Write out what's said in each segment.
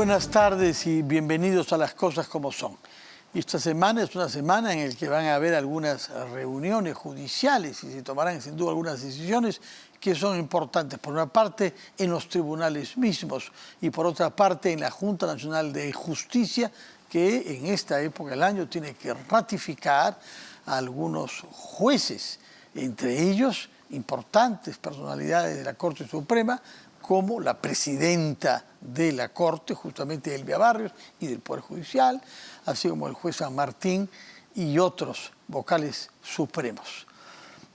buenas tardes y bienvenidos a Las Cosas Como Son. Esta semana es una semana en la que van a haber algunas reuniones judiciales y se tomarán sin duda algunas decisiones que son importantes. Por una parte en los tribunales mismos y por otra parte en la Junta Nacional de Justicia, que en esta época del año tiene que ratificar a algunos jueces, entre ellos importantes personalidades de la Corte Suprema, como la presidenta de la Corte, justamente Elvia Barrios, y del Poder Judicial, así como el juez San Martín y otros vocales supremos.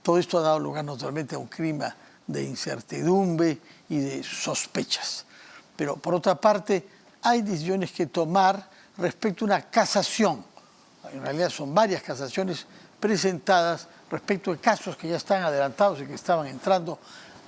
Todo esto ha dado lugar naturalmente a un clima de incertidumbre y de sospechas. Pero por otra parte, hay decisiones que tomar respecto a una casación. En realidad son varias casaciones presentadas respecto de casos que ya están adelantados y que estaban entrando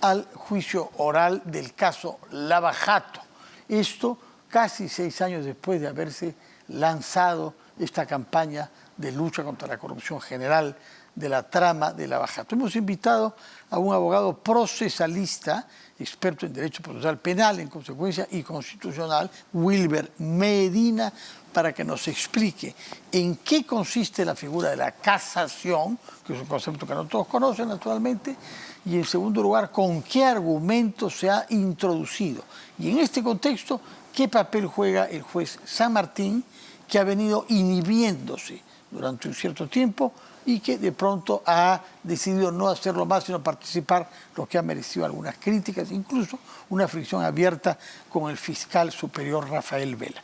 al juicio oral del caso Lava Jato. Esto casi 6 años después de haberse lanzado esta campaña de lucha contra la corrupción general de la trama de Lava Jato. Hemos invitado a un abogado procesalista, experto en derecho procesal penal, en consecuencia, y constitucional, Wilber Medina, para que nos explique en qué consiste la figura de la casación, que es un concepto que no todos conocen naturalmente, y en segundo lugar, con qué argumentos se ha introducido. Y en este contexto, ¿qué papel juega el juez San Martín, que ha venido inhibiéndose durante un cierto tiempo y que de pronto ha decidido no hacerlo más, sino participar, lo que ha merecido algunas críticas, incluso una fricción abierta con el fiscal superior Rafael Vela?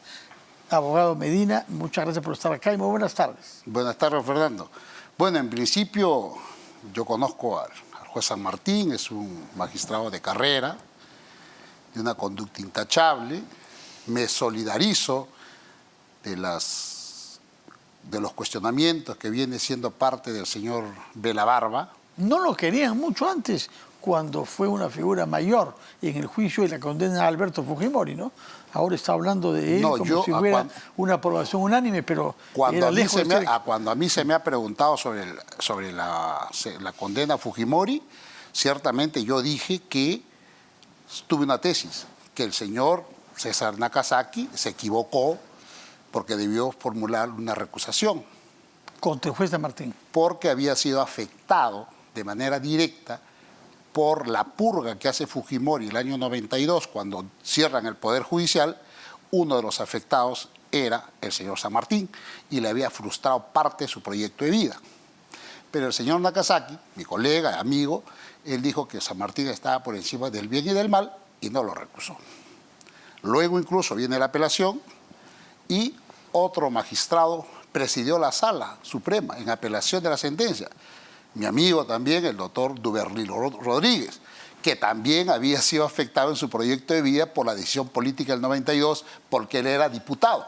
Abogado Medina, muchas gracias por estar acá y muy buenas tardes. Buenas tardes, Fernando. Bueno, en principio yo conozco al juez San Martín, es un magistrado de carrera, de una conducta intachable. Me solidarizo de los cuestionamientos que viene siendo parte del señor Vela Barba. No lo querían mucho antes, cuando fue una figura mayor en el juicio y la condena a Alberto Fujimori, ¿no? Ahora está hablando de él como si hubiera una aprobación unánime, pero era lejos de ser... Cuando a mí se me ha preguntado sobre la condena a Fujimori, ciertamente yo dije que tuve una tesis, que el señor César Nakazaki se equivocó porque debió formular una recusación. ¿Contra el juez San Martín? Porque había sido afectado de manera directa por la purga que hace Fujimori el año 92, cuando cierran el Poder Judicial. Uno de los afectados era el señor San Martín y le había frustrado parte de su proyecto de vida. Pero el señor Nakazaki, mi colega, amigo, él dijo que San Martín estaba por encima del bien y del mal y no lo recusó. Luego incluso viene la apelación y otro magistrado presidió la Sala Suprema en apelación de la sentencia. Mi amigo también, el doctor Duvernil Rodríguez, que también había sido afectado en su proyecto de vida por la decisión política del 92, porque él era diputado.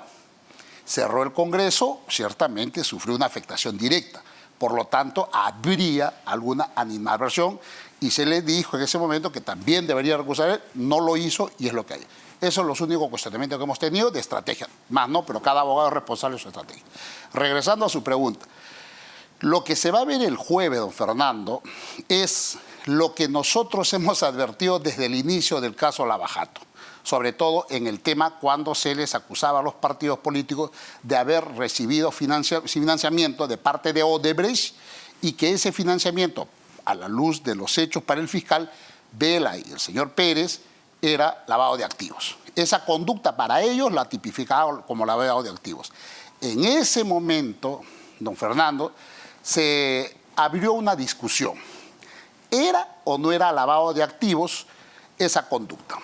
Cerró el Congreso, ciertamente sufrió una afectación directa. Por lo tanto, habría alguna animadversión y se le dijo en ese momento que también debería recusar él, no lo hizo y es lo que hay. Esos son los únicos cuestionamientos que hemos tenido de estrategia. Más no, pero cada abogado es responsable de su estrategia. Regresando a su pregunta. Lo que se va a ver el jueves, don Fernando, es lo que nosotros hemos advertido desde el inicio del caso Lava Jato, sobre todo en el tema cuando se les acusaba a los partidos políticos de haber recibido financiamiento de parte de Odebrecht y que ese financiamiento, a la luz de los hechos para el fiscal Vela y el señor Pérez, era lavado de activos. Esa conducta para ellos la tipificaba como lavado de activos. En ese momento, don Fernando, se abrió una discusión. ¿Era o no era lavado de activos esa conducta?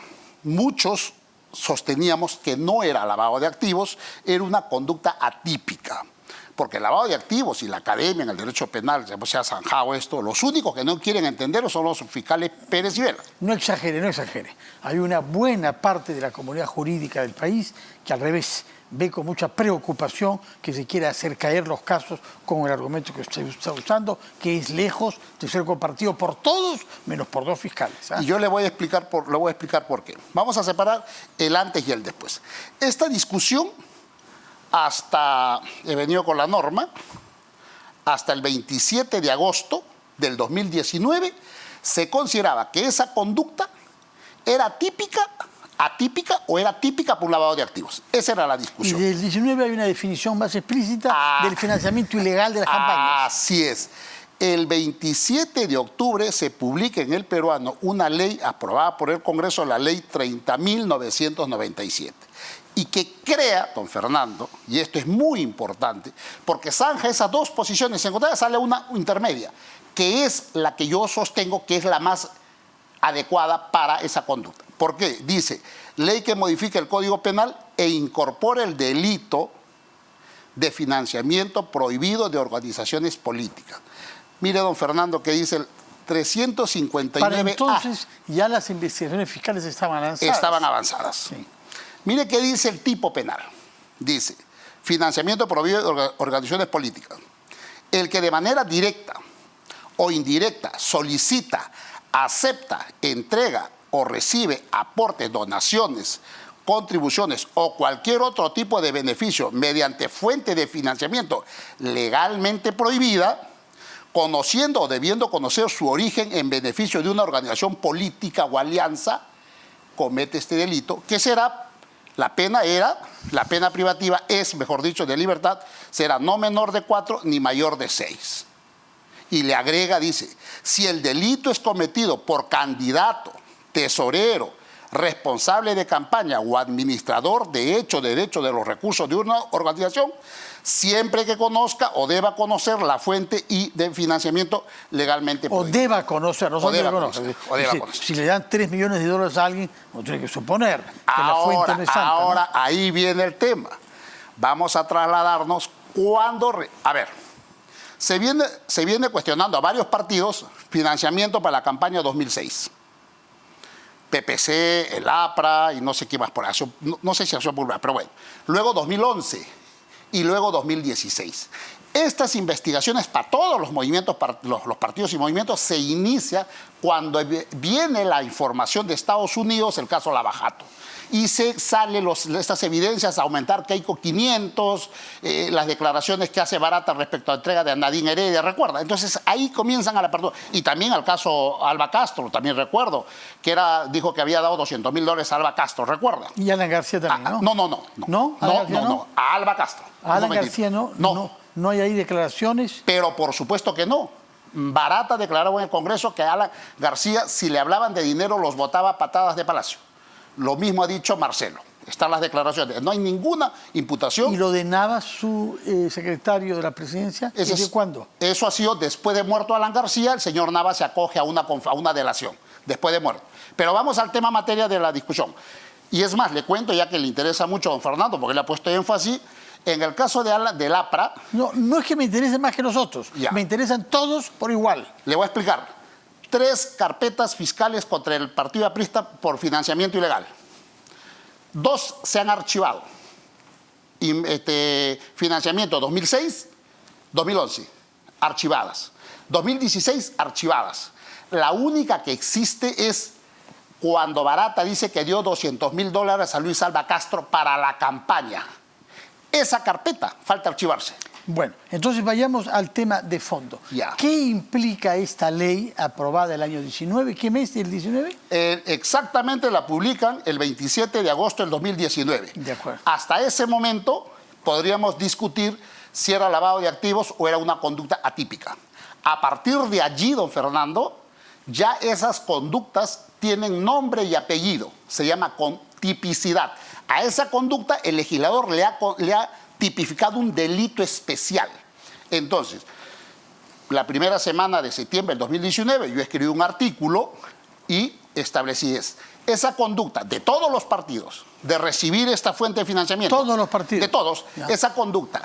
Muchos sosteníamos que no era lavado de activos, era una conducta atípica. Porque el lavado de activos y la academia en el derecho penal se ha zanjado esto, los únicos que no quieren entenderlo son los fiscales Pérez y Vela. No exagere, no exagere. Hay una buena parte de la comunidad jurídica del país que al revés ve con mucha preocupación que se quiera hacer caer los casos con el argumento que usted está usando, que es lejos de ser compartido por todos, menos por 2 fiscales. Y yo le voy a explicar por qué. Vamos a separar el antes y el después. Esta discusión, he venido con la norma, hasta el 27 de agosto del 2019, se consideraba que esa conducta era típica atípica o era típica por un lavado de activos. Esa era la Y discusión. del 19 hay una definición más explícita del financiamiento ilegal de las campañas. Así es. El 27 de octubre se publica en El Peruano una ley aprobada por el Congreso, la ley 30.997, y que crea, don Fernando, y esto es muy importante, porque zanja esas dos posiciones encontradas, sale una intermedia, que es la que yo sostengo que es la más adecuada para esa conducta. ¿Por qué? Dice, ley que modifique el Código Penal e incorpore el delito de financiamiento prohibido de organizaciones políticas. Mire, don Fernando, que dice el 359A. Para entonces ya las investigaciones fiscales estaban avanzadas. Estaban avanzadas. Sí. Mire qué dice el tipo penal. Dice, financiamiento prohibido de organizaciones políticas. El que de manera directa o indirecta solicita, acepta, entrega o recibe aportes, donaciones, contribuciones o cualquier otro tipo de beneficio mediante fuente de financiamiento legalmente prohibida, conociendo o debiendo conocer su origen en beneficio de una organización política o alianza, comete este delito, que será, la pena privativa es, mejor dicho, de libertad, será no menor de 4 ni mayor de 6. Y le agrega, dice, si el delito es cometido por candidato, tesorero, responsable de campaña o administrador de hecho derecho de los recursos de una organización, siempre que conozca o deba conocer la fuente y de financiamiento legalmente prohibido. O deba conocer, no solo deba conocer. O deba conocer. Si le dan $3 millones a alguien, no tiene que suponer que la fuente no es santa. Ahora, ¿no? ahí viene el tema. Vamos a trasladarnos cuando... A ver, se viene cuestionando a varios partidos financiamiento para la campaña 2006. PPC, el APRA y no sé qué más por ahí. No sé si Acción Popular, pero bueno. Luego 2011 y luego 2016. Estas investigaciones para todos los movimientos, para los partidos y movimientos, se inicia cuando viene la información de Estados Unidos, el caso Lavajato. Y se salen estas evidencias, aumentar Keiko 500, las declaraciones que hace Barata respecto a la entrega de Nadine Heredia, recuerda. Entonces ahí comienzan a la apertura. Y también al caso Alba Castro, también recuerdo, que dijo que había dado $200.000 a Alba Castro, recuerda. Y Alan García también, ¿no? No, a Alba Castro. A Alan García no hay ahí declaraciones. Pero por supuesto que no. Barata declaró en el Congreso que a Alan García, si le hablaban de dinero, los botaba a patadas de palacio. Lo mismo ha dicho Marcelo. Están las declaraciones. No hay ninguna imputación. ¿Y lo de Navas, su secretario de la presidencia? ¿Desde cuándo? Eso ha sido después de muerto Alan García. El señor Navas se acoge a una delación, después de muerto. Pero vamos al tema materia de la discusión. Y es más, le cuento, ya que le interesa mucho a don Fernando, porque le ha puesto énfasis, en el caso del APRA... No es que me interese más que nosotros. Ya. Me interesan todos por igual. Le voy a explicar. 3 carpetas fiscales contra el partido aprista por financiamiento ilegal. 2 se han archivado. Financiamiento 2006, 2011, archivadas. 2016, archivadas. La única que existe es cuando Barata dice que dio $200.000 a Luis Alba Castro para la campaña. Esa carpeta falta archivarse. Bueno, entonces vayamos al tema de fondo. Ya. ¿Qué implica esta ley aprobada el año 19? ¿Qué mes del 19? Exactamente la publican el 27 de agosto del 2019. De acuerdo. Hasta ese momento podríamos discutir si era lavado de activos o era una conducta atípica. A partir de allí, don Fernando, ya esas conductas tienen nombre y apellido. Se llama con tipicidad. A esa conducta el legislador le ha tipificado un delito especial. Entonces, la primera semana de septiembre del 2019 yo escribí un artículo y establecí esa conducta de todos los partidos de recibir esta fuente de financiamiento. Todos los partidos. De todos. Ya. Esa conducta,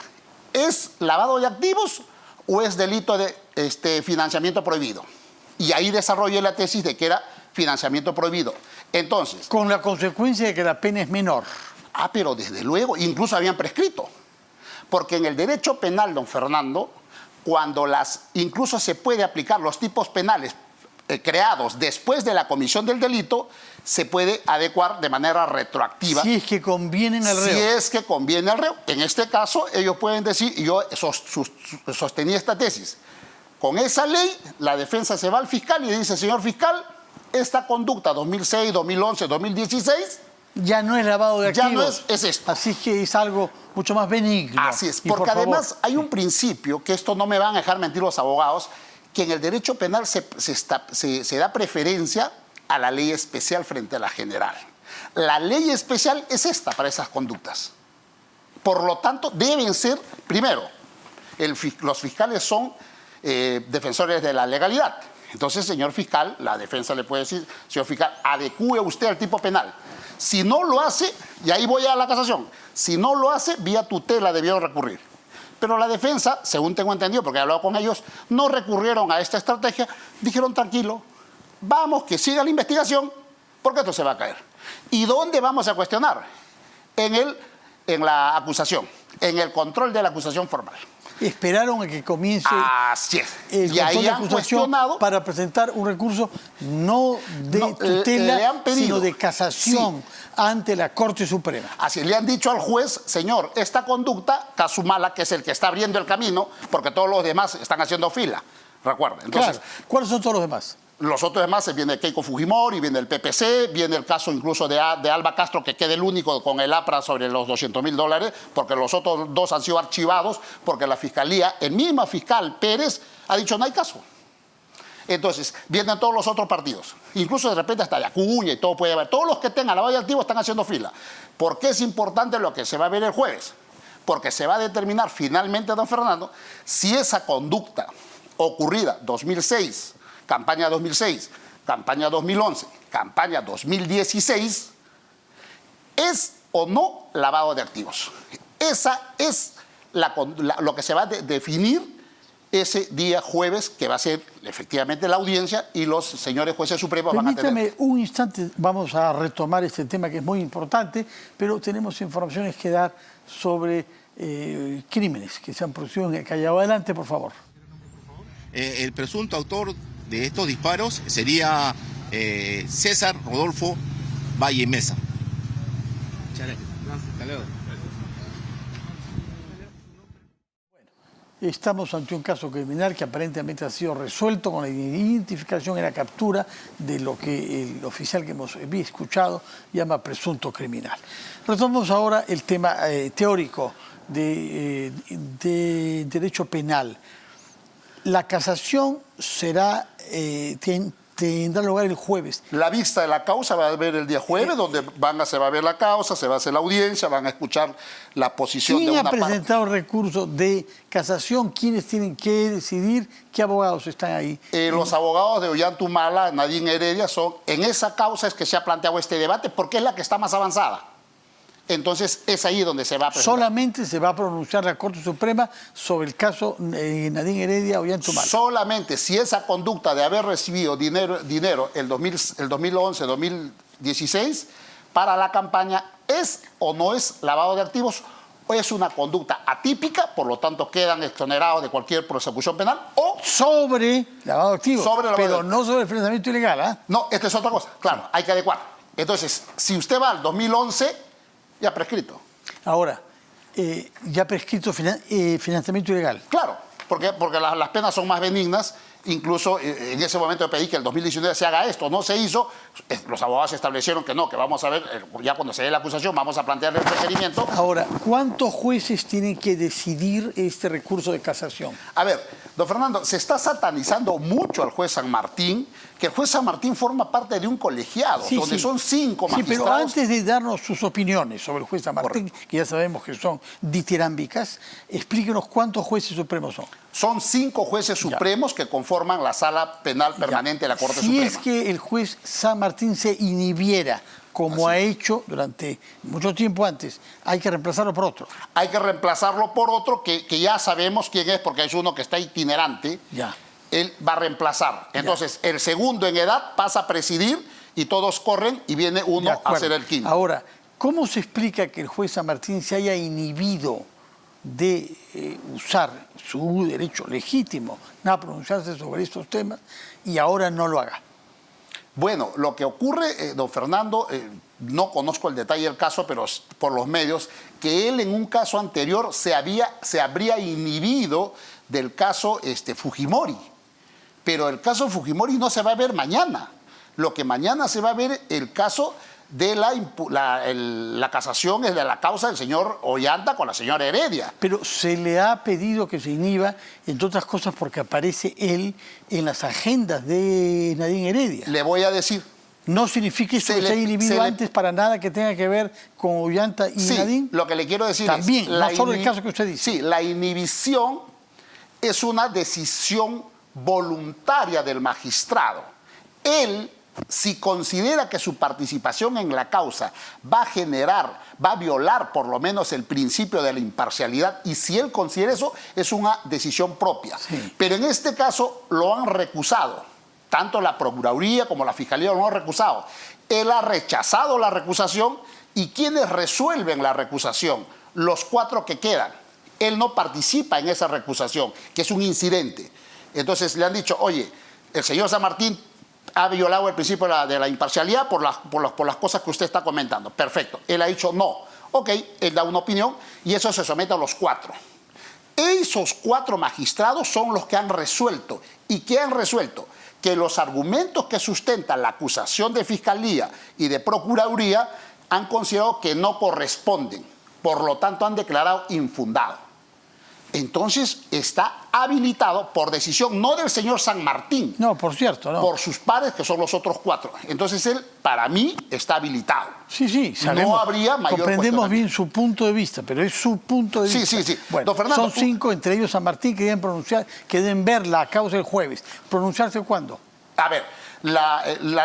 ¿es lavado de activos o es delito de financiamiento prohibido? Y ahí desarrollé la tesis de que era financiamiento prohibido. Entonces... Con la consecuencia de que la pena es menor. Pero desde luego, incluso habían prescrito. Porque en el derecho penal, don Fernando, cuando incluso se puede aplicar los tipos penales creados después de la comisión del delito, se puede adecuar de manera retroactiva. Si es que conviene al reo. Si es que conviene al reo. En este caso, ellos pueden decir, y yo sostenía esta tesis, con esa ley, la defensa se va al fiscal y dice, señor fiscal, esta conducta 2006, 2011, 2016 Ya no es lavado de Ya activos. no es esto. Así que es algo mucho más benigno. Así es, Y porque por favor, además hay un principio, que esto no me van a dejar mentir los abogados, que en el derecho penal se da preferencia a la ley especial frente a la general. La ley especial es esta para esas conductas. Por lo tanto, deben ser, primero, los fiscales son defensores de la legalidad. Entonces, señor fiscal, la defensa le puede decir, señor fiscal, adecúe usted al tipo penal. Si no lo hace, y ahí voy a la casación, si no lo hace, vía tutela debió recurrir. Pero la defensa, según tengo entendido, porque he hablado con ellos, no recurrieron a esta estrategia, dijeron tranquilo, vamos, que siga la investigación, porque esto se va a caer. ¿Y dónde vamos a cuestionar? En la acusación, en el control de la acusación formal. Esperaron a que comience Así es. el Y ahí control de han acusación cuestionado para presentar un recurso no de No, tutela, le han pedido. sino de casación ante la Corte Suprema. Así le han dicho al juez, señor, esta conducta, Kazumala, que es el que está abriendo el camino, porque todos los demás están haciendo fila, recuerda. Entonces, Claro. ¿Cuáles son todos los demás? los otros demás, viene Keiko Fujimori, viene el PPC, viene el caso incluso de Alba Castro, que queda el único con el APRA sobre los $200.000, porque los otros dos han sido archivados, porque la fiscalía, el mismo fiscal Pérez, ha dicho no hay caso. Entonces, vienen todos los otros partidos, incluso de repente hasta Acuña y todo puede haber. Todos los que tengan lavado de activos están haciendo fila. ¿Por qué es importante lo que se va a ver el jueves? Porque se va a determinar finalmente, don Fernando, si esa conducta ocurrida 2006, campaña 2006, campaña 2011, campaña 2016, es o no lavado de activos. Esa es lo que se va a definir ese día jueves, que va a ser efectivamente la audiencia, y los señores jueces supremos van a tener... Permítame un instante, vamos a retomar este tema que es muy importante, pero tenemos informaciones que dar sobre crímenes que se han producido en el Callao. Adelante, por favor. El presunto autor de estos disparos sería César Rodolfo Valle Mesa. Hasta luego. Estamos ante un caso criminal que aparentemente ha sido resuelto con la identificación y la captura de lo que el oficial que hemos escuchado llama presunto criminal. Retomamos ahora el tema teórico de derecho penal. La casación tendrá lugar el jueves. La vista de la causa va a haber el día jueves, donde se va a ver la causa, se va a hacer la audiencia, van a escuchar la posición de ¿Quién una ha presentado el recurso de casación? ¿Quiénes tienen que decidir? ¿Qué abogados están ahí? Los abogados de Ollantumala, Nadine Heredia, son en esa causa es que se ha planteado este debate, porque es la que está más avanzada. Entonces es ahí donde se va a presentar. Solamente se va a pronunciar la Corte Suprema sobre el caso Nadine Heredia Ollantumala. Solamente si esa conducta de haber recibido dinero el 2011, 2016, para la campaña, ¿es o no es lavado de activos? ¿O es una conducta atípica, por lo tanto quedan exonerados de cualquier persecución penal? ¿O sobre lavado de activos, pero de... no sobre el financiamiento ilegal? ¿Ah? No, esta es otra cosa. Claro, hay que adecuar. Entonces, si usted va al 2011... ya prescrito. Ahora, ya prescrito financiamiento ilegal. Claro, porque las penas son más benignas. Incluso en ese momento pedí que el 2019 se haga esto. No se hizo. Los abogados establecieron que no, que vamos a ver, ya cuando se dé la acusación, vamos a plantear el requerimiento. Ahora, ¿cuántos jueces tienen que decidir este recurso de casación? A ver, don Fernando, se está satanizando mucho al juez San Martín, que el juez San Martín forma parte de un colegiado, donde son 5 magistrados. Sí, pero antes de darnos sus opiniones sobre el juez San Martín, que ya sabemos que son ditirámbicas, explíquenos cuántos jueces supremos son. Son 5 jueces supremos que conforman la Sala Penal Permanente de la Corte Suprema. Si es que el juez San Martín se inhibiera, como ha hecho durante mucho tiempo antes, hay que reemplazarlo por otro. Hay que reemplazarlo por otro que ya sabemos quién es, porque es uno que está itinerante. Ya. Él va a reemplazar. Entonces, el segundo en edad pasa a presidir y todos corren y viene uno a ser el quinto. Ahora, ¿cómo se explica que el juez San Martín se haya inhibido de usar su derecho legítimo a pronunciarse sobre estos temas y ahora no lo haga? Bueno, lo que ocurre, don Fernando, no conozco el detalle del caso, pero por los medios, que él en un caso anterior se habría inhibido del caso Fujimori. Pero el caso Fujimori no se va a ver mañana. Lo que mañana se va a ver el caso de la casación es de la causa del señor Ollanta con la señora Heredia. Pero se le ha pedido que se inhiba, entre otras cosas porque aparece él en las agendas de Nadine Heredia. Le voy a decir. No significa eso que se haya inhibido antes para nada que tenga que ver con Ollanta y Nadine. Lo que le quiero decir también, es... no solo el caso que usted dice. Sí, la inhibición es una decisión voluntaria del magistrado. Él, si considera que su participación en la causa va a violar por lo menos el principio de la imparcialidad, y si él considera eso, es una decisión propia. Sí. Pero en este caso lo han recusado. Tanto la Procuraduría como la Fiscalía lo han recusado. Él ha rechazado la recusación, y ¿quiénes resuelven la recusación? Los 4 que quedan. Él no participa en esa recusación, que es un incidente. Entonces le han dicho, oye, el señor San Martín ha violado el principio de la imparcialidad por las cosas que usted está comentando. Perfecto. Él ha dicho no. Ok, él da una opinión y eso se somete a los 4. Esos 4 magistrados son los que han resuelto. ¿Y qué han resuelto? Que los argumentos que sustentan la acusación de Fiscalía y de Procuraduría han considerado que no corresponden. Por lo tanto, han declarado infundado. Entonces, está habilitado por decisión no del señor San Martín. No, por cierto, no. Por sus pares, que son los otros 4. Entonces, él, para mí, está habilitado. Sí, sabemos. No habría mayor comprendemos bien su punto de vista, pero es su punto de vista. Sí. Bueno, Don Fernando, son 5, entre ellos San Martín, que deben ver la causa el jueves. ¿Pronunciarse cuándo? A ver,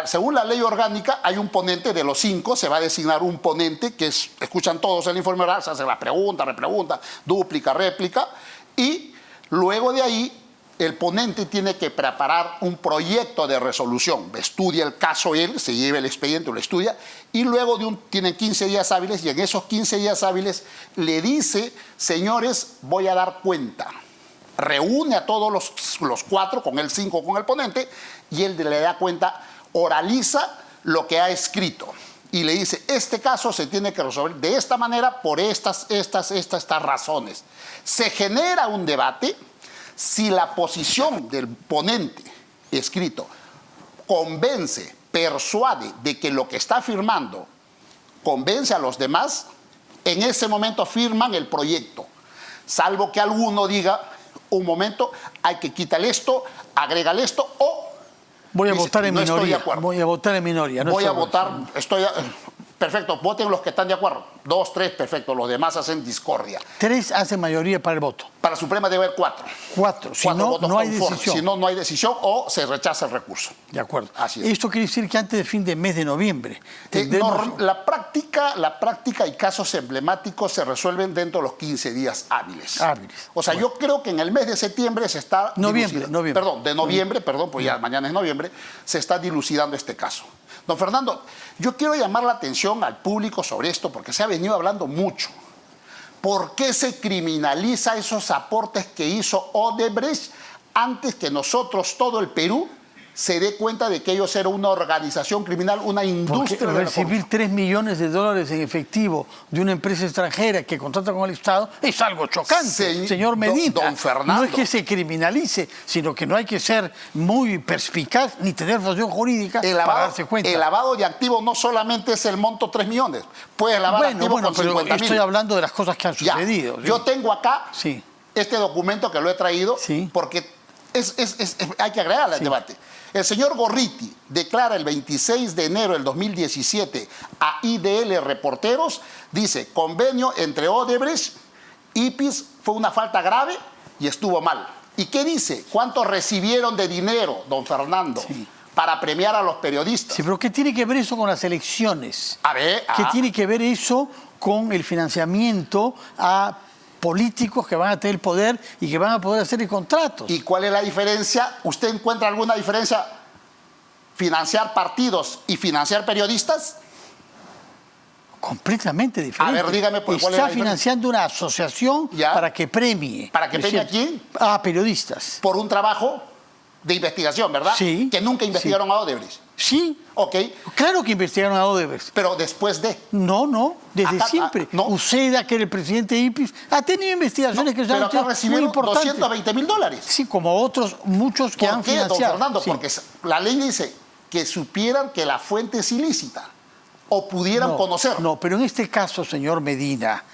según la ley orgánica, hay un ponente de los 5, se va a designar un ponente que escuchan todos el informe oral, se hace la pregunta, repregunta, dúplica, réplica, y luego de ahí el ponente tiene que preparar un proyecto de resolución. Estudia el caso él, se lleva el expediente, lo estudia, y luego tienen 15 días hábiles, y en esos 15 días hábiles le dice, señores, voy a dar cuenta. Reúne a todos los 4, con el 5 con el ponente, y él le da cuenta, oraliza lo que ha escrito y le dice, este caso se tiene que resolver de esta manera por estas razones. Se genera un debate. Si la posición del ponente escrito convence, persuade de que lo que está firmando convence a los demás, en ese momento firman el proyecto, salvo que alguno diga, un momento, hay que quitarle esto, agrégale esto, o voy a votar en minoría. Estoy de acuerdo. Voy a votar en minoría. Voy a votar, perfecto, voten los que están de acuerdo. 2, 3, perfecto, los demás hacen discordia. 3 hacen mayoría para el voto. Para Suprema debe haber 4. 4, si no, no hay decisión. Si no, no hay decisión o se rechaza el recurso. De acuerdo. Así es. Esto quiere decir que antes del fin de mes de noviembre. La práctica y casos emblemáticos se resuelven dentro de los 15 días hábiles. O sea, yo creo que en el mes de septiembre se está... Noviembre, pues ya mañana es noviembre, se está dilucidando este caso. Don Fernando, yo quiero llamar la atención al público sobre esto porque se ha venido hablando mucho. ¿Por qué se criminaliza esos aportes que hizo Odebrecht antes que nosotros, todo el Perú, se dé cuenta de que ellos eran una organización criminal, una industria? Porque recibir $3 millones en efectivo de una empresa extranjera que contrata con el Estado es algo chocante, señor Medina. Don Fernando. No es que se criminalice, sino que no hay que ser muy perspicaz ni tener formación jurídica para darse cuenta. El lavado de activos no solamente es el monto 3 millones. Puedes lavar activos con 50.000. Estoy hablando de las cosas que han sucedido. Yo tengo acá este documento que lo he traído porque hay que agregarle al debate. El señor Gorriti declara el 26 de enero del 2017 a IDL Reporteros, dice, convenio entre Odebrecht, IPIS fue una falta grave y estuvo mal. ¿Y qué dice? ¿Cuánto recibieron de dinero, don Fernando, para premiar a los periodistas? Sí, pero ¿qué tiene que ver eso con las elecciones? A ver, ¿Qué tiene que ver eso con el financiamiento a políticos que van a tener el poder y que van a poder hacer contratos? ¿Y cuál es la diferencia? ¿Usted encuentra alguna diferencia? ¿Financiar partidos y financiar periodistas? Completamente diferente. A ver, dígame cuál es la Está diferencia. Financiando una asociación para que premie. ¿Para que premie a quién? A periodistas. Por un trabajo de investigación, ¿verdad? Sí. Que nunca investigaron a Odebrecht. Sí. Ok. Claro que investigaron a Odebrecht. Pero después de... No, desde siempre. No. Uceda, que era el presidente de IPIS, ha tenido investigaciones que pero acá muy recibieron importantes. $220.000. Sí, como otros, muchos que han financiado. Don Fernando? Porque la ley dice que supieran que la fuente es ilícita. o pudieran conocer. No, pero en este caso, señor Medina,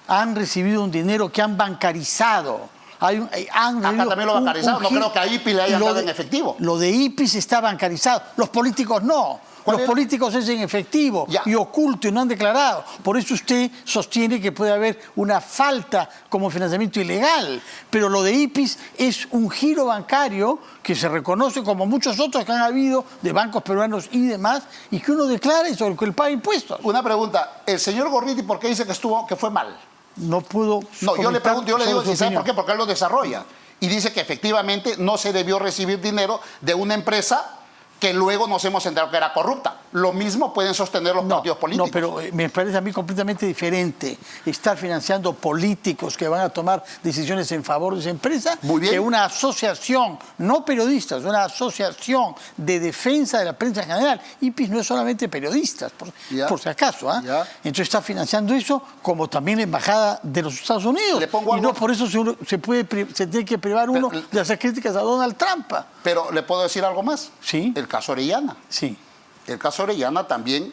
han recibido un dinero que han bancarizado. Acá también lo bancarizaron. No creo que a IPI le hayan dado en efectivo. Lo de IPIS está bancarizado. Los políticos no. Los políticos es en efectivo y oculto y no han declarado. Por eso usted sostiene que puede haber una falta como financiamiento ilegal. Pero lo de IPIS es un giro bancario que se reconoce como muchos otros que han habido de bancos peruanos y demás, y que uno declara y sobre el que él paga impuestos. Una pregunta. ¿El señor Gorriti por qué dice que fue mal? No pudo. No, yo le pregunto, yo le digo, ¿sabe por qué? Porque él lo desarrolla. Y dice que efectivamente no se debió recibir dinero de una empresa que luego nos hemos enterado que era corrupta. Lo mismo pueden sostener los partidos políticos. No, pero me parece a mí completamente diferente estar financiando políticos que van a tomar decisiones en favor de esa empresa que una asociación, no periodistas, una asociación de defensa de la prensa en general. IPIS no es solamente periodistas, por si acaso. Entonces está financiando eso, como también la Embajada de los Estados Unidos. Y no por eso se tiene que privar uno de hacer críticas a Donald Trump. Pero ¿le puedo decir algo más? Sí. El caso Orellana. Sí. El caso Orellana también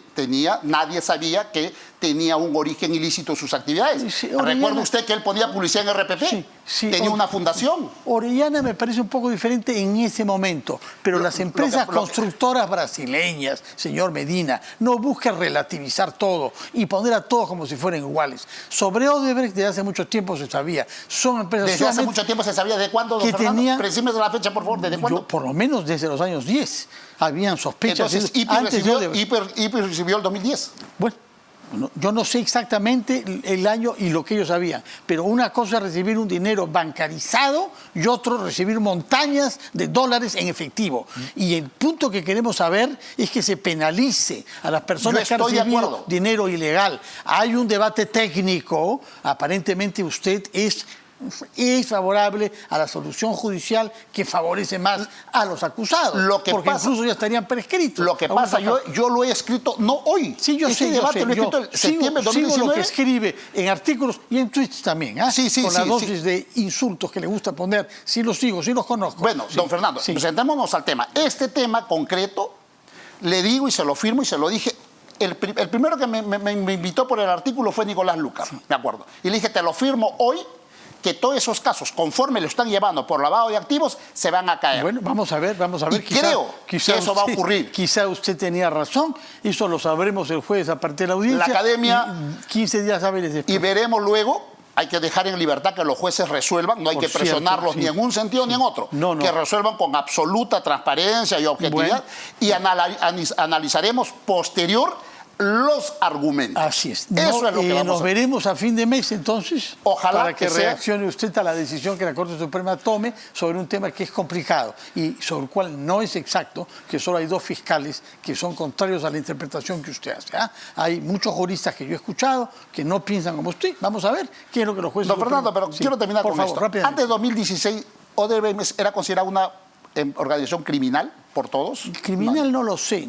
nadie sabía que tenía un origen ilícito en sus actividades. Sí, ¿recuerda usted que él ponía publicidad en RPP? Sí, tenía una fundación. Orellana me parece un poco diferente en ese momento, pero las empresas constructoras brasileñas, señor Medina, no buscan relativizar todo y poner a todos como si fueran iguales. Sobre Odebrecht desde hace mucho tiempo se sabía. Son empresas ¿Desde hace mucho tiempo se sabía? ¿De cuándo, don Fernando? Precímese la fecha, por favor. ¿Desde cuándo? Por lo menos desde los años 10. Habían sospechas. Entonces, IPI recibió el 2010. Bueno, yo no sé exactamente el año y lo que ellos sabían, pero una cosa es recibir un dinero bancarizado y otro recibir montañas de dólares en efectivo. Y el punto que queremos saber es que se penalice a las personas que han recibido dinero ilegal. Hay un debate técnico, aparentemente usted es favorable a la solución judicial que favorece más a los acusados, porque incluso ya estarían prescritos. Lo que pasa, yo lo he escrito, no hoy. Sí, yo sé, debate lo he escrito en septiembre de 2019. Sigo lo que escribe en artículos y en tweets también, con la dosis de insultos que le gusta poner. Sí los sigo, sí los conozco. Bueno, don Fernando, presentémonos al tema. Este tema concreto, le digo y se lo firmo y se lo dije. El primero que me invitó por el artículo fue Nicolás Lucar, me acuerdo. Y le dije, te lo firmo hoy, que todos esos casos, conforme lo están llevando por lavado de activos, se van a caer. Bueno, vamos a ver. Y creo que eso va a ocurrir. Quizá usted tenía razón, eso lo sabremos el jueves a partir de la audiencia. La Academia... 15 días hábiles después. Y veremos luego, hay que dejar en libertad que los jueces resuelvan, no hay que presionarlos ni en un sentido ni en otro. Que resuelvan con absoluta transparencia y objetividad y analizaremos posterior los argumentos. Así es. Eso es lo que vamos a hacer. Nos veremos a fin de mes, entonces, ojalá para que reaccione usted a la decisión que la Corte Suprema tome sobre un tema que es complicado y sobre el cual no es exacto que solo hay dos fiscales que son contrarios a la interpretación que usted hace. Hay muchos juristas que yo he escuchado que no piensan como usted. Vamos a ver qué es lo que los jueces... Don Fernando, pero quiero terminar con esto. Antes de 2016, ¿Odebrecht era considerada una organización criminal por todos? Criminal no lo sé.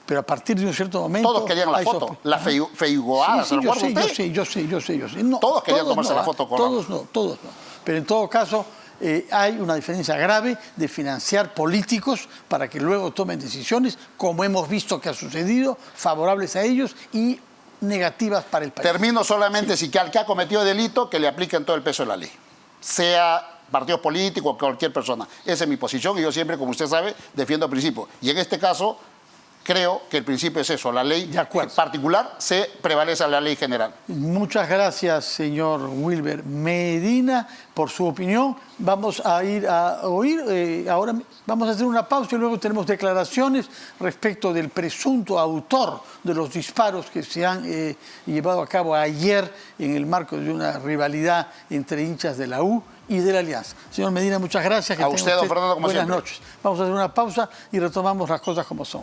Pero a partir de un cierto momento... Todos querían la foto, la feigoada, ¿se lo acuerda usted? Yo sé. No, todos querían tomarse la foto con todos no. Pero en todo caso, hay una diferencia grave de financiar políticos para que luego tomen decisiones, como hemos visto que ha sucedido, favorables a ellos y negativas para el país. Termino solamente si que al que ha cometido delito, que le apliquen todo el peso de la ley. Sea partido político o cualquier persona. Esa es mi posición y yo siempre, como usted sabe, defiendo principios. Y en este caso... creo que el principio es eso, la ley particular se prevalece a la ley general. Muchas gracias, señor Wilber Medina, por su opinión. Vamos a ir a oír, ahora vamos a hacer una pausa y luego tenemos declaraciones respecto del presunto autor de los disparos que se han llevado a cabo ayer en el marco de una rivalidad entre hinchas de la U y de la Alianza. Señor Medina, muchas gracias. A usted, don Fernando, como buenas siempre. Buenas noches. Vamos a hacer una pausa y retomamos las cosas como son.